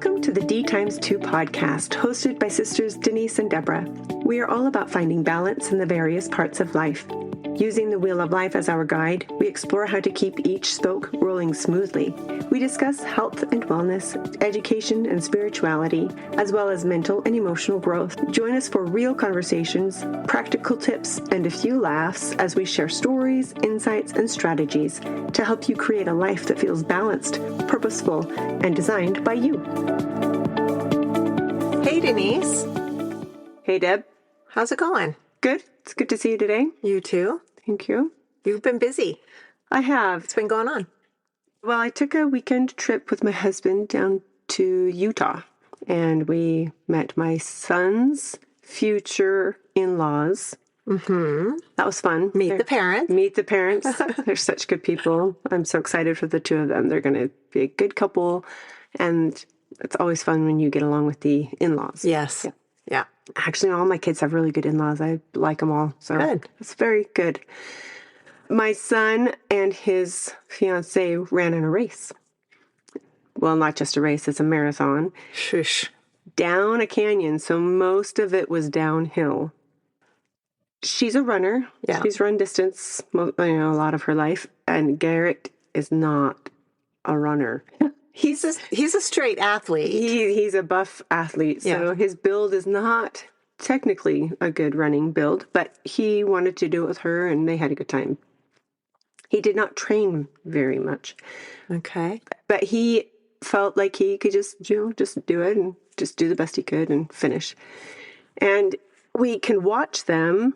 Welcome to the D times 2 podcast, hosted by sisters Denise and Deborah. We are all about finding balance in the various parts of life. Using the wheel of life as our guide, we explore how to keep each spoke rolling smoothly. We discuss health and wellness, education and spirituality, as well as mental and emotional growth. Join us for real conversations, practical tips, and a few laughs as we share stories, insights, and strategies to help you create a life that feels balanced, purposeful, and designed by you. Hey, Denise. Hey, Deb. How's it going? Good. It's good to see you today. You too. Thank you. You've been busy. I have. What's been going on? Well, I took a weekend trip with my husband down to Utah, and we met my son's future in-laws. Mm-hmm. That was fun. Meet the parents. Meet the parents. They're such good people. I'm so excited for the two of them. They're going to be a good couple, and it's always fun when you get along with the in-laws. Yes. Yeah. Actually, all my kids have really good in-laws. I like them all. So good. It's very good. My son and his fiance ran in a race. Well, not just a race, it's a marathon. Shush. Down a canyon, so most of it was downhill. She's a runner. Yeah. She's run distance, a lot of her life. And Garrett is not a runner. He's a straight athlete. He's a buff athlete, so his build is not technically a good running build, but he wanted to do it with her, and they had a good time. He did not train very much. Okay. But he felt like he could just do it and just do the best he could and finish. And we can watch them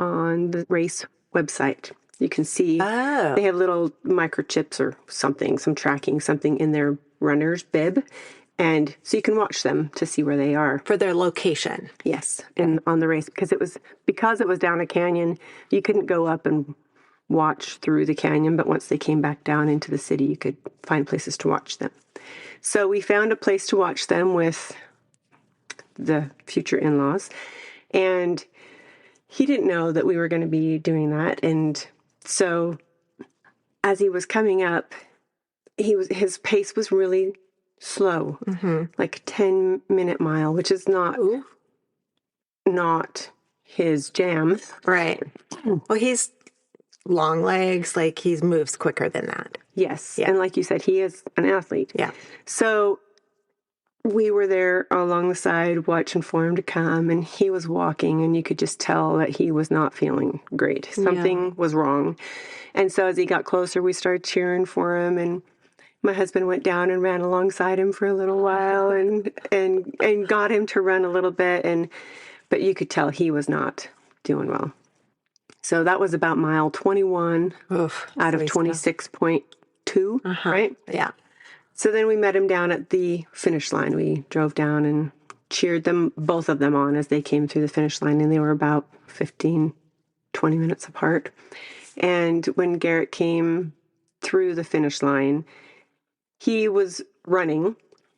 on the race website. You can see they have little microchips or something, some tracking, something in their runner's bib. And so you can watch them to see where they are. For their location. Yes. And on the race, because it was down a canyon, you couldn't go up and watch through the canyon, but once they came back down into the city, you could find places to watch them. So we found a place to watch them with the future in-laws, and he didn't know that we were going to be doing that. And so as he was coming up, his pace was really slow, like 10-minute mile, which is not his jam. Right. Well, he's long legs, like he moves quicker than that. Yes. Yeah. And like you said, he is an athlete. Yeah. So we were there along the side watching for him to come, and he was walking, and you could just tell that he was not feeling great. Something was wrong. And so as he got closer, we started cheering for him, and my husband went down and ran alongside him for a little while and got him to run a little bit, but you could tell he was not doing well. So that was about mile 21 out of 26.2, right? Yeah. So then we met him down at the finish line. We drove down and cheered both of them on as they came through the finish line, and they were about 15, 20 minutes apart. And when Garrett came through the finish line, he was running.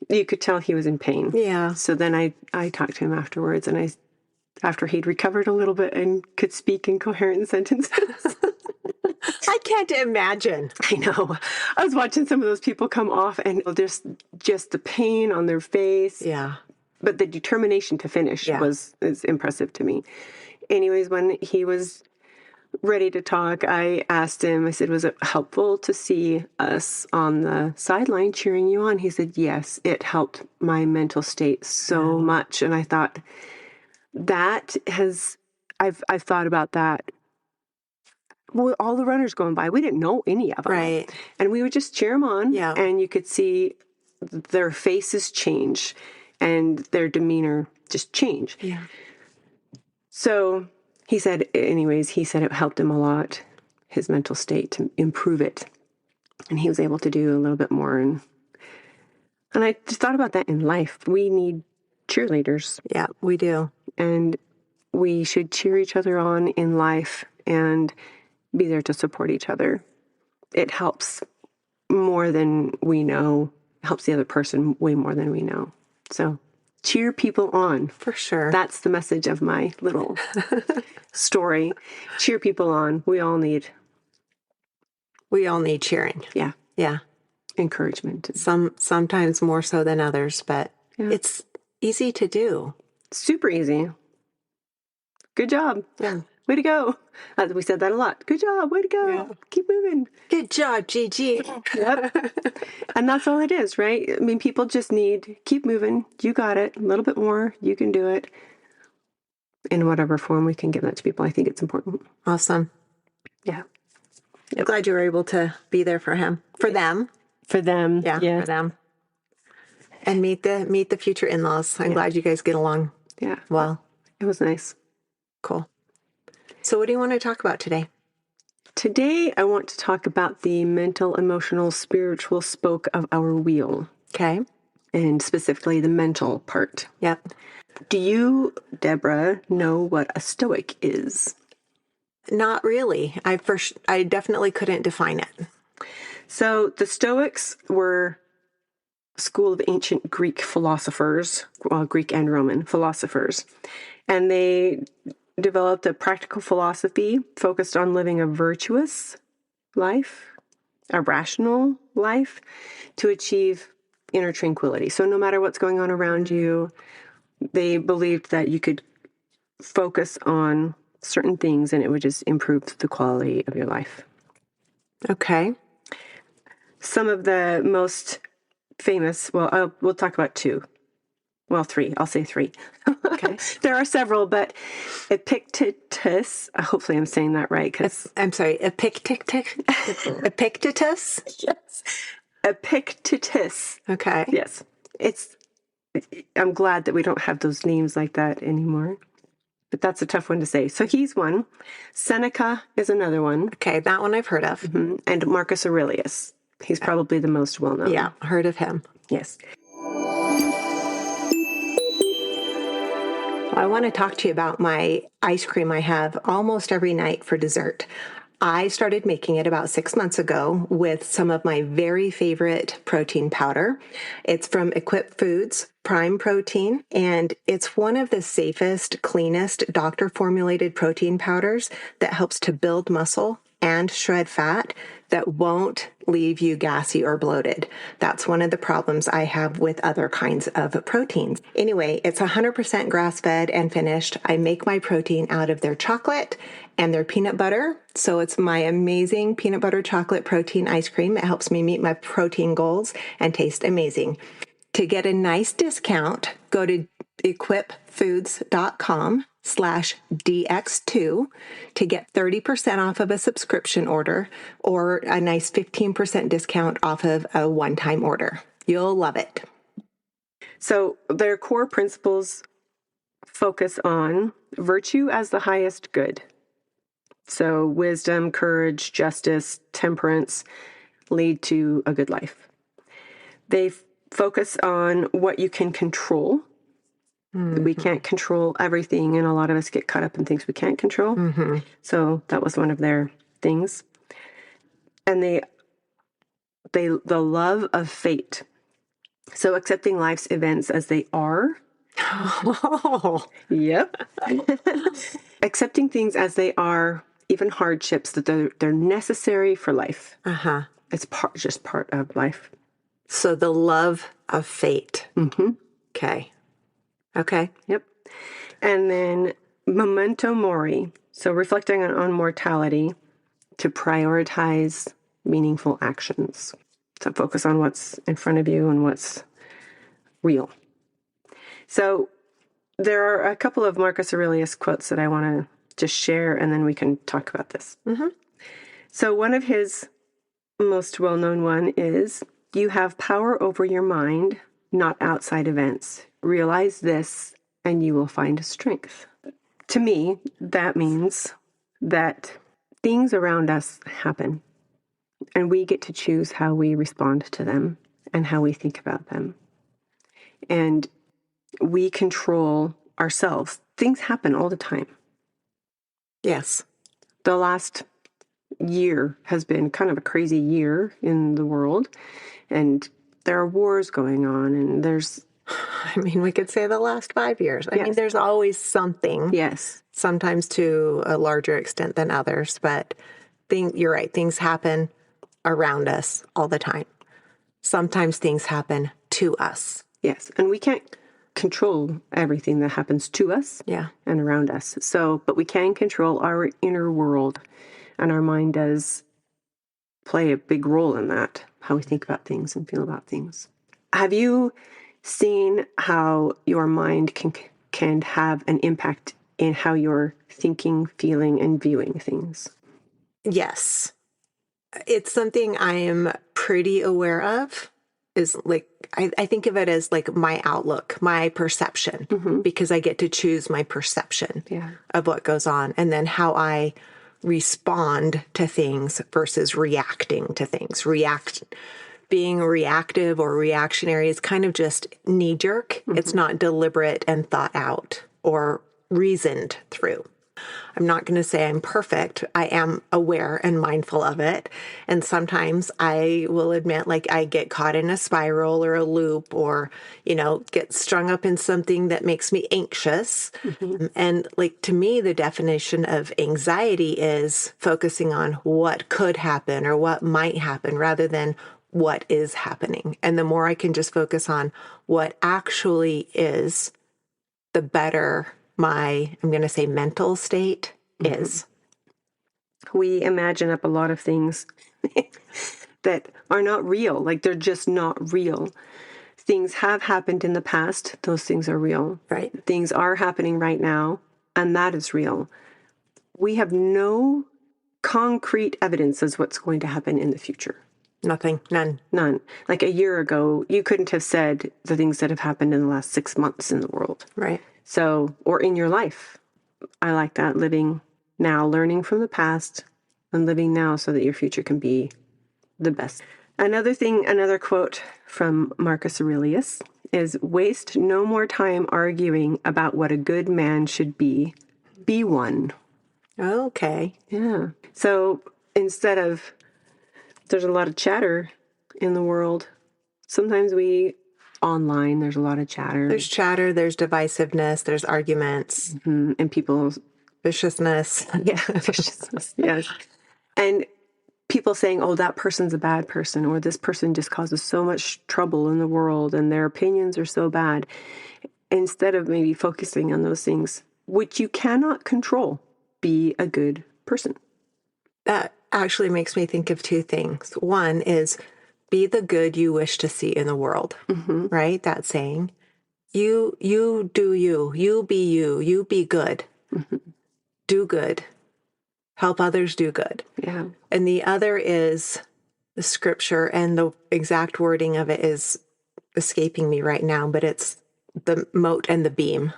You could tell he was in pain. Yeah. So then I talked to him afterwards, and after he'd recovered a little bit and could speak in coherent sentences. I can't imagine. I know. I was watching some of those people come off, and just the pain on their face. Yeah. But the determination to finish is impressive to me. Anyways, when he was ready to talk, I asked him, I said, was it helpful to see us on the sideline cheering you on? He said, yes, it helped my mental state so much. And I thought, I've thought about that. Well, all the runners going by, we didn't know any of them. Right. And we would just cheer them on. Yeah. And you could see their faces change and their demeanor just change. Yeah. So he said it helped him a lot, his mental state, to improve it. And he was able to do a little bit more. And I just thought about that in life. We need cheerleaders. Yeah, we do. And we should cheer each other on in life and be there to support each other. It helps more than we know. It helps the other person way more than we know. So cheer people on. For sure. That's the message of my little story. Cheer people on. We all need cheering. Yeah. Yeah. encouragement. Sometimes more so than others, but it's easy to do. Super easy. Good job. Yeah. Way to go. We said that a lot. Good job. Way to go. Yeah. Keep moving. Good job, Gigi. Yep. And that's all it is, right? I mean, people just need keep moving. You got it. A little bit more. You can do it. In whatever form we can give that to people. I think it's important. Awesome. Yeah. I'm glad you were able to be there for him. For them. For them. Yeah. For them. And meet the future in-laws. I'm glad you guys get along. Yeah. Well. It was nice. Cool. So what do you want to talk about today? Today, I want to talk about the mental, emotional, spiritual spoke of our wheel. Okay. And specifically the mental part. Yep. Do you, Deborah, know what a Stoic is? Not really. I definitely couldn't define it. So the Stoics were a school of ancient Greek philosophers, Greek and Roman philosophers. And they developed a practical philosophy focused on living a virtuous life, a rational life, to achieve inner tranquility. So no matter what's going on around you, they believed that you could focus on certain things and it would just improve the quality of your life. Okay. Some of the most famous, we'll talk about two. Well, three. I'll say three. Okay. There are several, but Epictetus, hopefully I'm saying that right. I'm sorry, Epictetus? Epictetus? Yes. Epictetus. Okay. Yes. I'm glad that we don't have those names like that anymore. But that's a tough one to say. So he's one. Seneca is another one. Okay, that one I've heard of. Mm-hmm. And Marcus Aurelius. He's probably the most well-known. Yeah, heard of him. Yes. I want to talk to you about my ice cream I have almost every night for dessert. I started making it about 6 months ago with some of my very favorite protein powder. It's from Equip Foods Prime Protein, and it's one of the safest, cleanest doctor-formulated protein powders that helps to build muscle and shred fat that won't leave you gassy or bloated. That's one of the problems I have with other kinds of proteins. Anyway, it's 100% grass-fed and finished. I make my protein out of their chocolate and their peanut butter. So it's my amazing peanut butter chocolate protein ice cream. It helps me meet my protein goals and taste amazing. To get a nice discount, go to equipfoods.com/DX2 to get 30% off of a subscription order or a nice 15% discount off of a one-time order. You'll love it. So their core principles focus on virtue as the highest good. So wisdom, courage, justice, temperance lead to a good life. They focus on what you can control. Mm-hmm. We can't control everything, and a lot of us get caught up in things we can't control. Mm-hmm. So that was one of their things. And the love of fate. So accepting life's events as they are. Oh. Yep. Accepting things as they are, even hardships, that they're necessary for life. Uh-huh. It's just part of life. So the love of fate. Mm-hmm. Okay. Okay. Yep. And then memento mori. So reflecting on mortality to prioritize meaningful actions. So focus on what's in front of you and what's real. So there are a couple of Marcus Aurelius quotes that I want to just share, and then we can talk about this. Mm-hmm. So one of his most well-known one is, you have power over your mind, not outside events. Realize this, and you will find strength. To me, that means that things around us happen, and we get to choose how we respond to them and how we think about them. And we control ourselves. Things happen all the time. Yes. The last year has been kind of a crazy year in the world, and there are wars going on, and we could say the last 5 years. I mean, there's always something. Yes. Sometimes to a larger extent than others, but you're right. Things happen around us all the time. Sometimes things happen to us. Yes. And we can't control everything that happens to us Yeah. and around us. So, but we can control our inner world, and our mind does play a big role in that, how we think about things and feel about things. Have you seen how your mind can have an impact in how you're thinking, feeling, and viewing things? Yes. It's something I am pretty aware of, is like, I think of it as like my outlook, my perception, because I get to choose my perception of what goes on, and then how I respond to things versus reacting to things. Being reactive or reactionary is kind of just knee-jerk. It's not deliberate and thought out or reasoned through. I'm not going to say I'm perfect. I am aware and mindful of it. And sometimes I will admit, like, I get caught in a spiral or a loop, or, get strung up in something that makes me anxious. And like, to me, the definition of anxiety is focusing on what could happen or what might happen rather than what is happening. And the more I can just focus on what actually is, the better my, I'm going to say, mental state is. We imagine up a lot of things that are not real. Like, they're just not real. Things have happened in the past. Those things are real. Right. Things are happening right now, and that is real. We have no concrete evidence as what's going to happen in the future. Nothing. None. Like a year ago, you couldn't have said the things that have happened in the last 6 months in the world. Right. So, or in your life. I like that, living now, learning from the past and living now so that your future can be the best. Another quote from Marcus Aurelius is, "Waste no more time arguing about what a good man should be one." Okay. Yeah. So instead of, there's a lot of chatter in the world. Sometimes online, there's a lot of chatter. There's chatter, there's divisiveness, there's arguments. And people's viciousness. Yeah, viciousness, yes. And people saying, oh, that person's a bad person, or this person just causes so much trouble in the world and their opinions are so bad. Instead of maybe focusing on those things, which you cannot control, be a good person. That actually makes me think of two things. One is, be the good you wish to see in the world, right? That saying, you do you be good, do good, help others do good. Yeah. And the other is the scripture, and the exact wording of it is escaping me right now, but it's the mote and the beam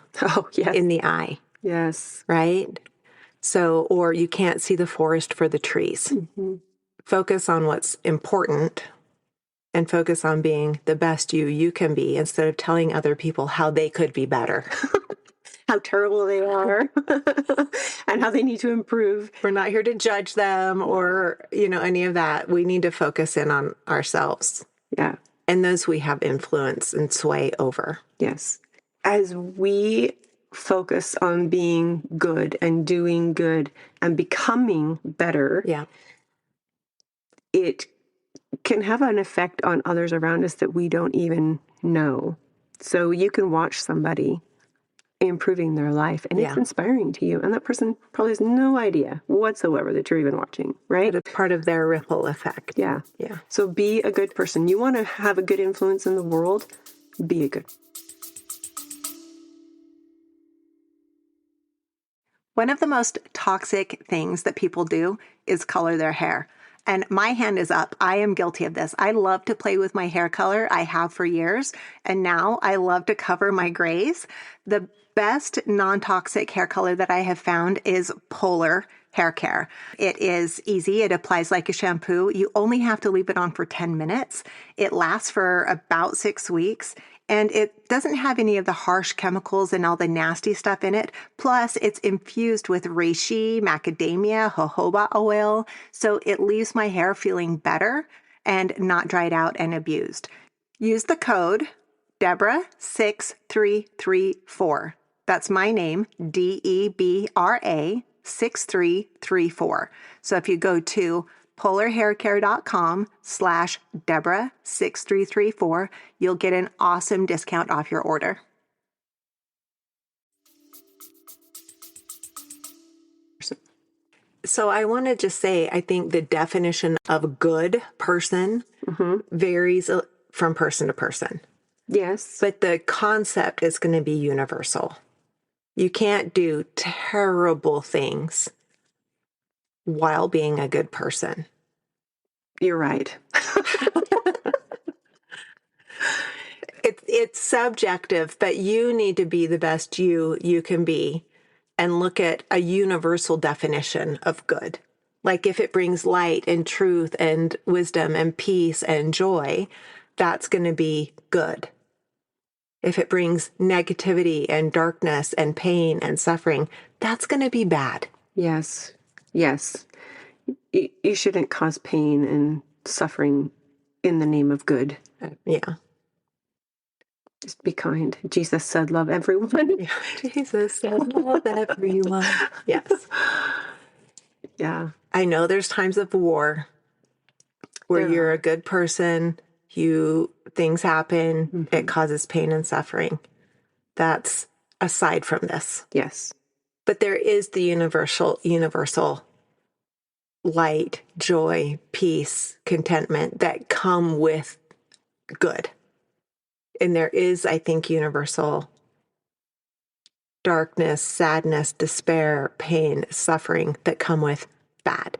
in the eye. Yes. Right? So, or you can't see the forest for the trees. Focus on what's important and focus on being the best you can be, instead of telling other people how they could be better. How terrible they are and how they need to improve. We're not here to judge them or, any of that. We need to focus in on ourselves. Yeah. And those we have influence and sway over. Yes. As we focus on being good and doing good and becoming better, it can have an effect on others around us that we don't even know. So you can watch somebody improving their life, and it's inspiring to you, and that person probably has no idea whatsoever that you're even watching, right? But it's part of their ripple effect. Yeah. So be a good person. You want to have a good influence in the world, be a good. One of the most toxic things that people do is color their hair. And my hand is up. I am guilty of this. I love to play with my hair color. I have for years. And now I love to cover my grays. The best non-toxic hair color that I have found is Polar Hair Care. It is easy. It applies like a shampoo. You only have to leave it on for 10 minutes. It lasts for about 6 weeks. And it doesn't have any of the harsh chemicals and all the nasty stuff in it. Plus, it's infused with reishi, macadamia, jojoba oil. So it leaves my hair feeling better and not dried out and abused. Use the code Debra6334. That's my name, Debra 6334. So if you go to polarhaircare.com/Deborah6334. You'll get an awesome discount off your order. So I want to just say, I think the definition of a good person varies from person to person. Yes. But the concept is going to be universal. You can't do terrible things while being a good person. You're right. It's subjective, but you need to be the best you can be and look at a universal definition of good. Like if it brings light and truth and wisdom and peace and joy, that's going to be good. If it brings negativity and darkness and pain and suffering, that's going to be bad. Yes. Yes. You shouldn't cause pain and suffering in the name of good. Yeah. Just be kind. Jesus said, love everyone. Yeah. Jesus said, love everyone. Yes. Yeah. I know there's times of war where you're a good person, things happen, it causes pain and suffering. That's aside from this. Yes. But there is the universal light, joy, peace, contentment that come with good. And there is, I think, universal darkness, sadness, despair, pain, suffering that come with bad.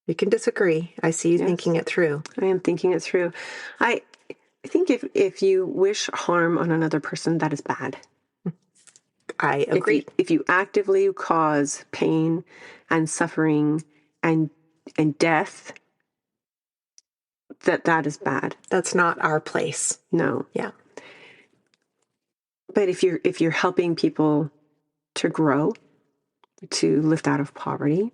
You can disagree. I see you thinking it through. I am thinking it through. I think if you wish harm on another person, that is bad. I agree. If you actively cause pain and suffering and death, that is bad. That's not our place. No. Yeah. But if you're helping people to grow, to lift out of poverty,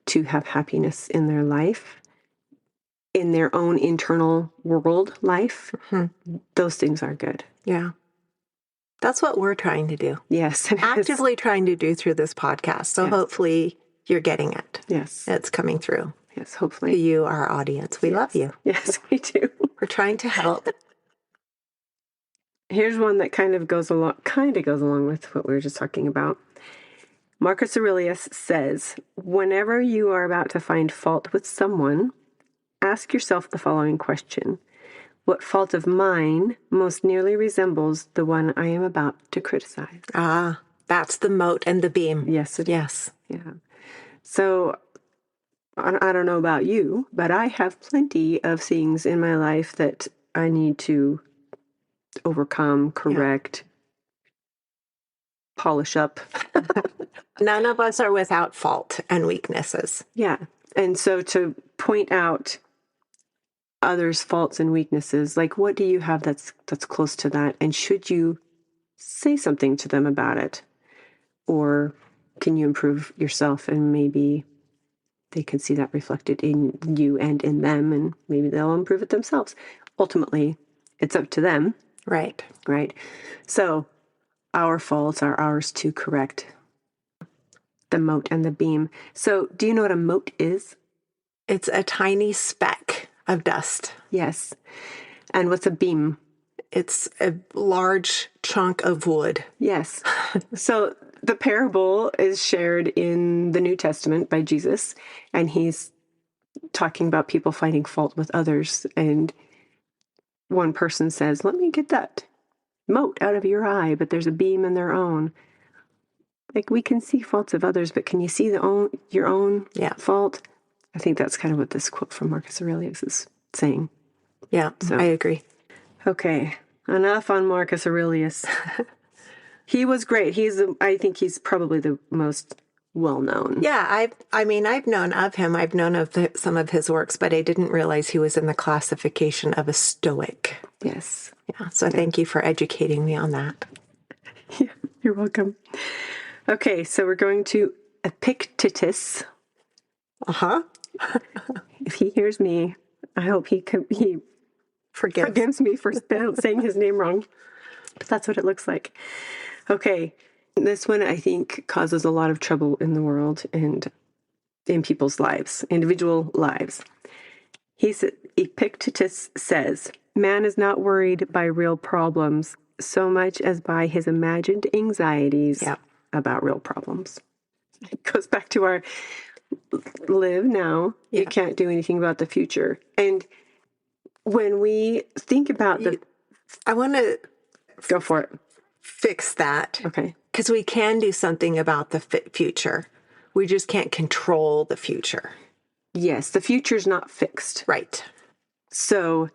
to have happiness in their life, in their own internal world life, those things are good. Yeah. That's what we're trying to do. Yes. Actively trying to do through this podcast. So hopefully you're getting it. Yes. It's coming through. Yes, hopefully. To you, our audience. We love you. Yes, we do. We're trying to help. Here's one that kind of goes along with what we were just talking about. Marcus Aurelius says, whenever you are about to find fault with someone, ask yourself the following question. What fault of mine most nearly resembles the one I am about to criticize? Ah, that's the moat and the beam. Yes, it is. Yes. Yeah. So I don't know about you, but I have plenty of things in my life that I need to overcome, correct, polish up. None of us are without fault and weaknesses. Yeah. And so to point out others' faults and weaknesses, like what do you have that's close to that? And should you say something to them about it? Or can you improve yourself and maybe they can see that reflected in you and in them, and maybe they'll improve it themselves. Ultimately, it's up to them. Right. Right. So our faults are ours to correct. The moat and the beam. So do you know what a moat is? It's a tiny speck of dust. Yes. And what's a beam? It's a large chunk of wood. Yes. So the parable is shared in the New Testament by Jesus, and he's talking about people finding fault with others. And one person says, let me get that mote out of your eye, but there's a beam in their own. Like, we can see faults of others, but can you see your own fault? I think that's kind of what this quote from Marcus Aurelius is saying. Yeah, so. I agree. Okay, enough on Marcus Aurelius. He was great. I think he's probably the most well-known. Yeah, I've known of him. I've known of some of his works, but I didn't realize he was in the classification of a Stoic. Yes. Yeah, so thank you for educating me on that. Yeah, you're welcome. Okay, so we're going to Epictetus. Uh-huh. If he hears me, I hope he forgives me for saying his name wrong. But that's what it looks like. Okay, this one I think causes a lot of trouble in the world, and in people's lives, individual lives. Epictetus says, man is not worried by real problems so much as by his imagined anxieties about real problems. It goes back to our live now. You can't do anything about the future. And when we think about I want to go for it. Fix that. Okay. Because we can do something about the future. We just can't control the future. Yes, the future's not fixed. Right. So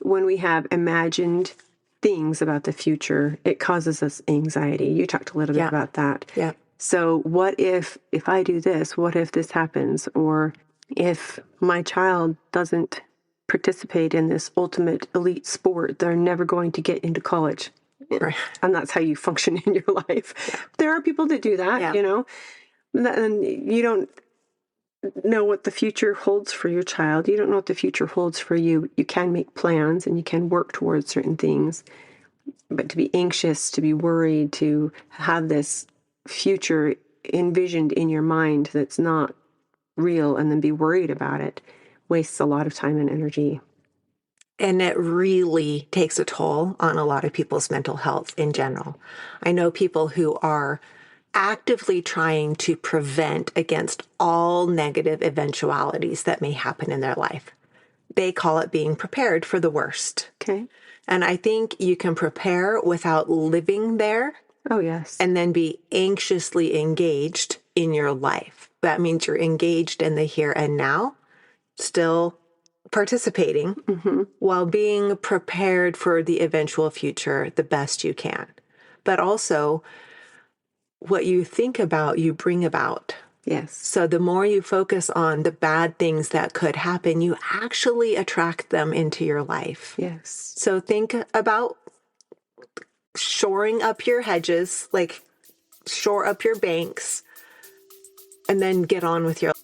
when we have imagined things about the future, it causes us anxiety. You talked a little bit about that. Yeah. So what if I do this, what if this happens? Or if my child doesn't participate in this ultimate elite sport, they're never going to get into college. Right. And that's how you function in your life. Yeah. There are people that do that, you know, and you don't know what the future holds for your child. You don't know what the future holds for you. You can make plans and you can work towards certain things, but to be anxious, to be worried, to have this future envisioned in your mind that's not real and then be worried about it wastes a lot of time and energy. And it really takes a toll on a lot of people's mental health in general. I know people who are actively trying to prevent against all negative eventualities that may happen in their life. They call it being prepared for the worst. Okay. And I think you can prepare without living there. Oh, yes. And then be anxiously engaged in your life. That means you're engaged in the here and now, still participating while being prepared for the eventual future the best you can. But also, what you think about, you bring about. Yes. So the more you focus on the bad things that could happen, you actually attract them into your life. Yes. So think about shoring up your hedges, like shore up your banks, and then get on with your life.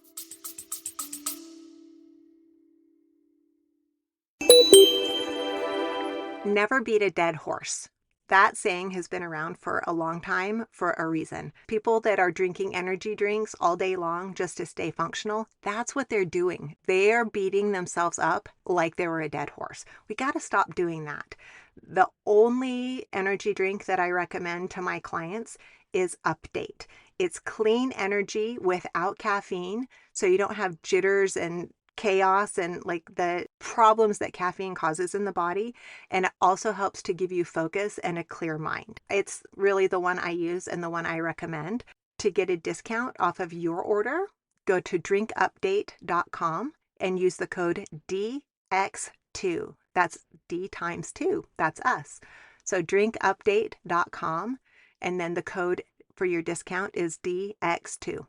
Never beat a dead horse. That saying has been around for a long time for a reason. People that are drinking energy drinks all day long just to stay functional, that's what they're doing. They are beating themselves up like they were a dead horse. We got to stop doing that. The only energy drink that I recommend to my clients is Update. It's clean energy without caffeine, so you don't have jitters and chaos and like the problems that caffeine causes in the body. And it also helps to give you focus and a clear mind. It's really the one I use and the one I recommend. To get a discount off of your order, go to drinkupdate.com and use the code DX2. That's D times 2. That's us. So drinkupdate.com, and then the code for your discount is DX2.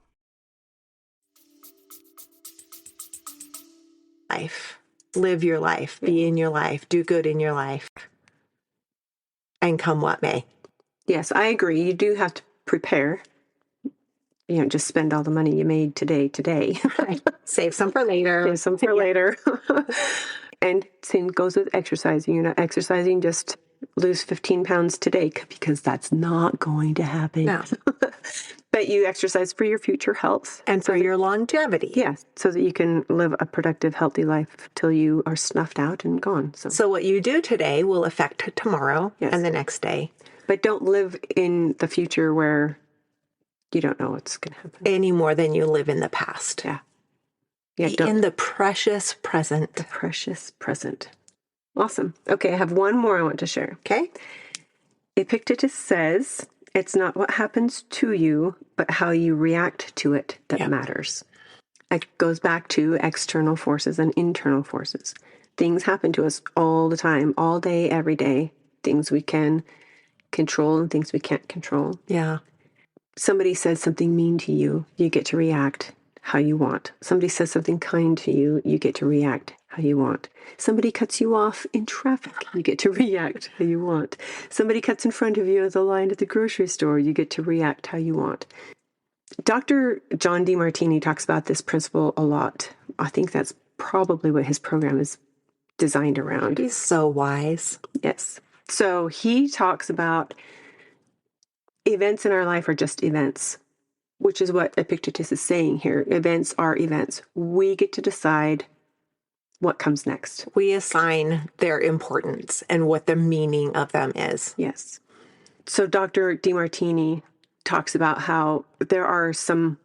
Life. Live your life. Be in your life. Do good in your life. And come what may. Yes, I agree. You do have to prepare. You don't just spend all the money you made today. Right. Save some for later. Save some for later. And same goes with exercising. You're not exercising just lose 15 pounds today, because that's not going to happen. No. But you exercise for your future health. And for your longevity. Yes, so that you can live a productive, healthy life till you are snuffed out and gone. So what you do today will affect tomorrow and the next day. But don't live in the future where you don't know what's going to happen. Any more than you live in the past. Yeah. Be in the precious present. The precious present. Awesome. Okay, I have one more I want to share. Okay. Epictetus says, it's not what happens to you, but how you react to it that matters. It goes back to external forces and internal forces. Things happen to us all the time, all day, every day. Things we can control and things we can't control. Yeah. Somebody says something mean to you, you get to react how you want. Somebody says something kind to you, you get to react how you want. Somebody cuts you off in traffic, you get to react how you want. Somebody cuts in front of you at the line at the grocery store, you get to react how you want. Dr. John Demartini talks about this principle a lot. I think that's probably what his program is designed around. He's so wise. Yes. So he talks about events in our life are just events. which is what Epictetus is saying here. Events are events. We get to decide what comes next. We assign their importance and what the meaning of them is. Yes. So Dr. DeMartini talks about how there are some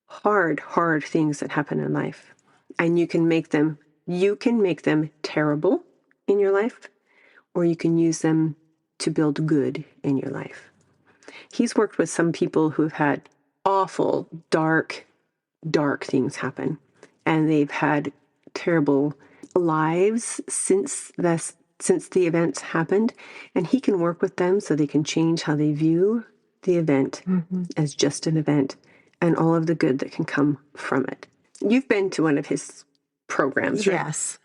hard things that happen in life, and you can make them terrible in your life, or you can use them to build good in your life. He's worked with some people who've had awful, dark things happen, and they've had terrible lives since the events happened, and he can work with them so they can change how they view the event as just an event and all of the good that can come from it. You've been to one of his programs, right? Yes.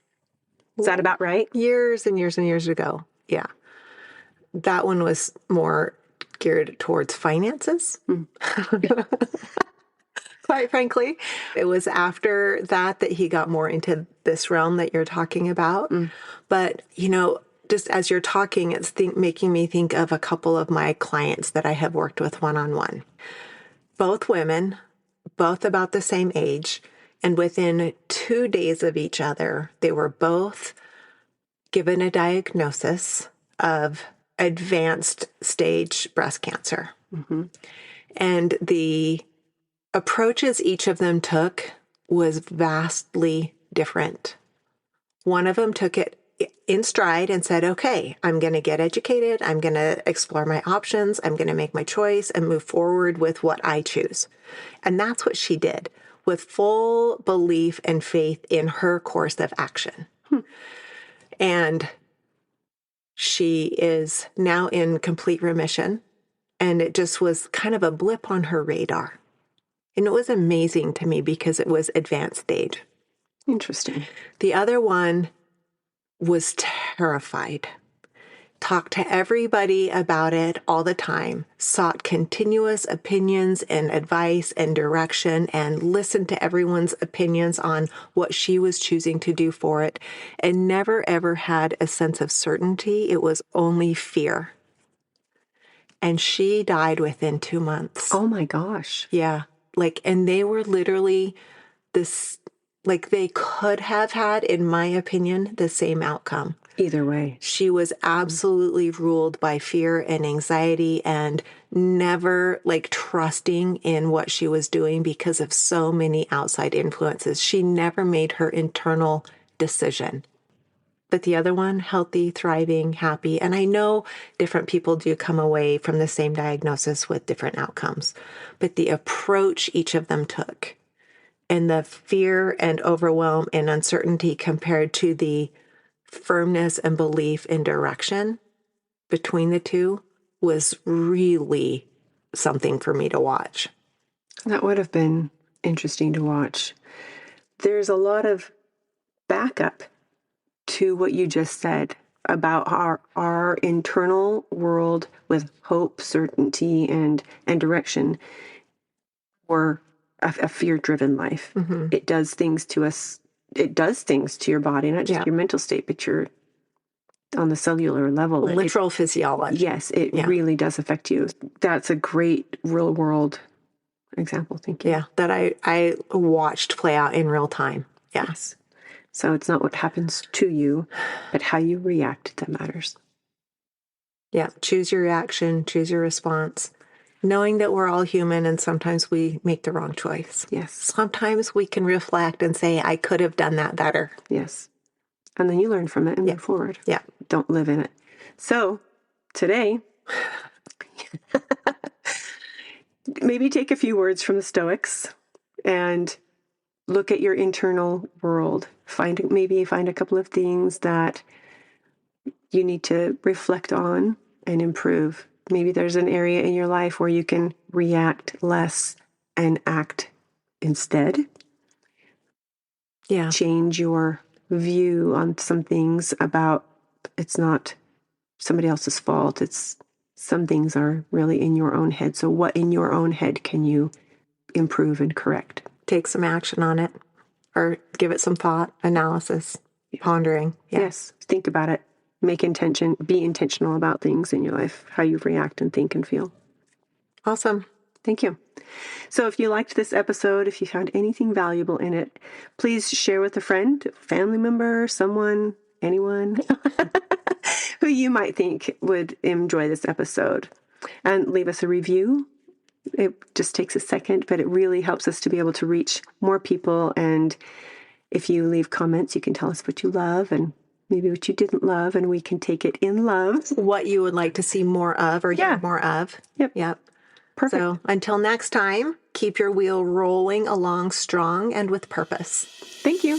Is that about right? Years and years and years ago. Yeah. That one was more geared towards finances. Quite frankly, it was after that he got more into this realm that you're talking about. But, just as you're talking, it's making me think of a couple of my clients that I have worked with one-on-one. Both women, both about the same age, and within 2 days of each other, they were both given a diagnosis of advanced stage breast cancer. And the approaches each of them took was vastly different. One of them took it in stride and said, okay, I'm going to get educated. I'm going to explore my options. I'm going to make my choice and move forward with what I choose. And that's what she did with full belief and faith in her course of action. And she is now in complete remission. And it just was kind of a blip on her radar. And it was amazing to me because it was advanced stage. Interesting. The other one was terrified, talked to everybody about it all the time, sought continuous opinions and advice and direction, and listened to everyone's opinions on what she was choosing to do for it, and never ever had a sense of certainty. It was only fear. And she died within 2 months. Oh my gosh. Yeah. And they were literally they could have had, in my opinion, the same outcome. Either way. She was absolutely ruled by fear and anxiety and never trusting in what she was doing because of so many outside influences. She never made her internal decision. But the other one, healthy, thriving, happy. And I know different people do come away from the same diagnosis with different outcomes. But the approach each of them took, and the fear and overwhelm and uncertainty compared to the firmness and belief in direction between the two, was really something for me to watch. That would have been interesting to watch. There's a lot of backup to what you just said about our internal world with hope, certainty, and direction, or a fear-driven life. It does things to us. It does things to your body, not just your mental state, but your on the cellular level. Literal physiology. Yes, it really does affect you. That's a great real-world example. Thank you. Yeah, that I watched play out in real time. Yes. So it's not what happens to you, but how you react that matters. Yeah, choose your reaction, choose your response. Knowing that we're all human and sometimes we make the wrong choice. Yes. Sometimes we can reflect and say, I could have done that better. Yes. And then you learn from it and move forward. Yeah. Don't live in it. So today, maybe take a few words from the Stoics and look at your internal world. Find a couple of things that you need to reflect on and improve. Maybe there's an area in your life where you can react less and act instead. Yeah. Change your view on some things about it's not somebody else's fault. It's some things are really in your own head. So what in your own head can you improve and correct? Take some action on it or give it some thought, analysis, pondering. Yeah. Yes. Think about it. Be intentional about things in your life, how you react and think and feel. Awesome. Thank you. So if you liked this episode, if you found anything valuable in it, please share with a friend, family member, someone, anyone who you might think would enjoy this episode. And leave us a review. It just takes a second, but it really helps us to be able to reach more people. And if you leave comments, you can tell us what you love and maybe what you didn't love, and we can take it in love. What you would like to see more of or hear more of. Yep. Perfect. So until next time, keep your wheel rolling along strong and with purpose. Thank you.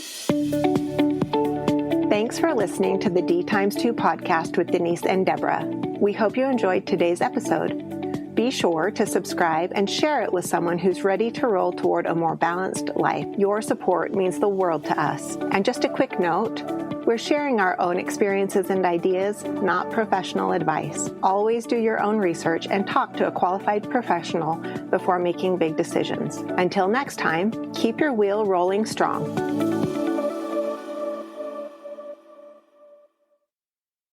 Thanks for listening to the D times 2 podcast with Denise and Deborah. We hope you enjoyed today's episode. Be sure to subscribe and share it with someone who's ready to roll toward a more balanced life. Your support means the world to us. And just a quick note, we're sharing our own experiences and ideas, not professional advice. Always do your own research and talk to a qualified professional before making big decisions. Until next time, keep your wheel rolling strong.